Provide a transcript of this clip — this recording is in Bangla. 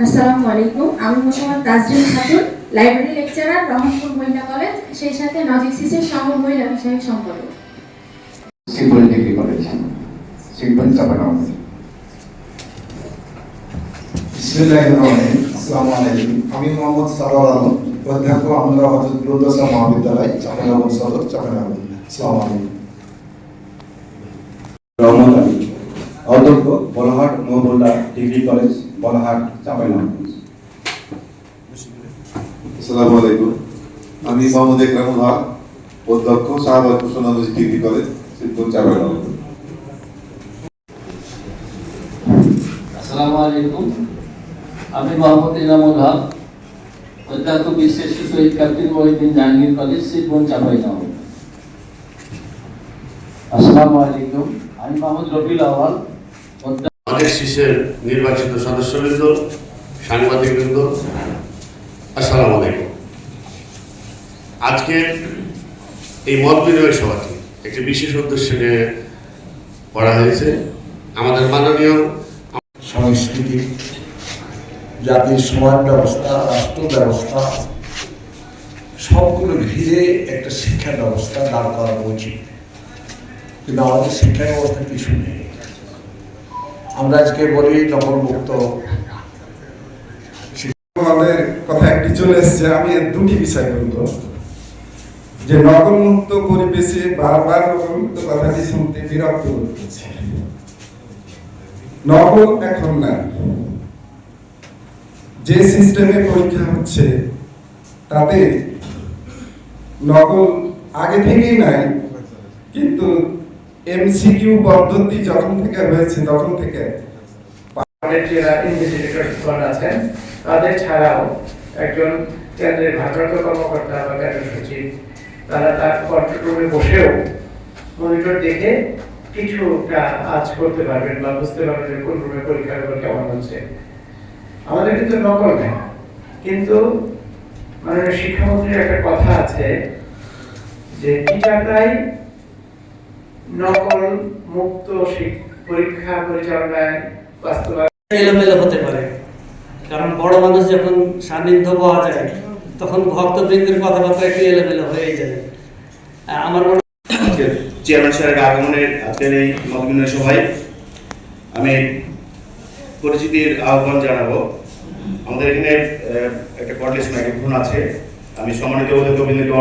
আসসালামু আলাইকুম। আমি মোহাম্মদ তাজরিন খাতুন, লাইব্রেরি লেকচারার, রহমতপুর মহিলা কলেজ, সেই সাথে নজিসিসের সহ মহিলা বিষয়ক সম্পাদক। Simple degree college, simple Chapanagar. আসসালামু আলাইকুম। আমি মোহাম্মদ সারোয়ার আলম, অধ্যক্ষ আমরা হযরত লুৎফুল্লাহ মহাবিদ্যালয়, চাপানগর সদর, চাপানগর। আসসালামু আলাইকুম। রহমত আলী, অধ্যক্ষ বলহাট মহবুল্লাহ ডিগ্রি কলেজ, বলহাট, চাঁপাইনবাবগঞ্জ। আসসালামু আলাইকুম। আমি মোহাম্মদ একরামুল হক, অধ্যক্ষ শাহবাগ হোসেন ডিগ্রি কলেজ, সিদ্ধপুর, চাঁপাইনবাবগঞ্জ। আসসালামু আলাইকুম। আমি মোহাম্মদ ইনামুল হক, অধ্যক্ষ বিশেষ শহীদ ক্যাপ্টেন মহিউদ্দিন জাহাঙ্গীর কলেজ, সিদ্ধপুর, চাঁপাইনবাবগঞ্জ। আসসালামু আলাইকুম। আমি মোহাম্মদ রবিউল আউয়াল, আমাদের শীর্ষের নির্বাচিত সদস্যবৃন্দ, সাংবাদিকবৃন্দ, আসসালামু আলাইকুম। আজকে এই মত বিনিময় সভাটি একটি বিশেষ উদ্দেশ্যে নিয়ে করা হয়েছে। আমাদের মাননীয় সংস্কৃতি, জাতির সমাজ ব্যবস্থা, রাষ্ট্র ব্যবস্থা সবগুলো ঘিরে একটা শিক্ষা ব্যবস্থা দাঁড় করানো উচিত, কিন্তু আমাদের শিক্ষা ব্যবস্থা কিছু নেই। আমরা আজকে বলি নকলমুক্ত। আমাদের কথা একটি চলে এসেছে, আমি দুটি বিষয় বলবো। যে নকলমুক্ত পরিবেশে বারবার নকলমুক্ত কথাটি শুনতে বিরক্ত হচ্ছে। নকল এখন না, যে সিস্টেমে পরীক্ষা হচ্ছে তাতে নকল আগে থেকেই নাই, কিন্তু এমসিকিউ পদ্ধতি যখন থেকে হয়েছে তখন থেকে যারা ইনভেস্টিগেটর আছেন তাদের ছাড়াও একজন কেন্দ্রের ভারপ্রাপ্ত কর্মকর্তা বা কেন্দ্র সচিব, তারা তার কন্ট্রোল রুমে বসেও মনিটর দেখে কিছুটা আজ করতে পারবেন বা বুঝতে পারবেন যে কোন রুমে পরীক্ষার উপর কেমন হচ্ছে। আমাদের কিন্তু নকল নেই, কিন্তু মাননীয় শিক্ষামন্ত্রীর একটা কথা আছে যে টিচাররাই নকল মুক্ত পরীক্ষা পরিচালনায় বাস্তবায়ন এলোমেলো হতে পারে, কারণ বড় মানুষ যখন সান্নিধ্য পাওয়া যায় তখন ভক্তবৃন্দের কথাবার্তা একটু এলোমেলো হয়ে যায়। আমার চেয়ারম্যান সাহেবের আগমনের আজকের এই মত বিনিময় সভায় আমি পরিচিতির আহ্বান জানাবো। আমাদের এখানে একটা কর্ডলেস মাইক্রোফোন আছে। আমি সম্মানিত অধ্যক্ষ বৃন্দকে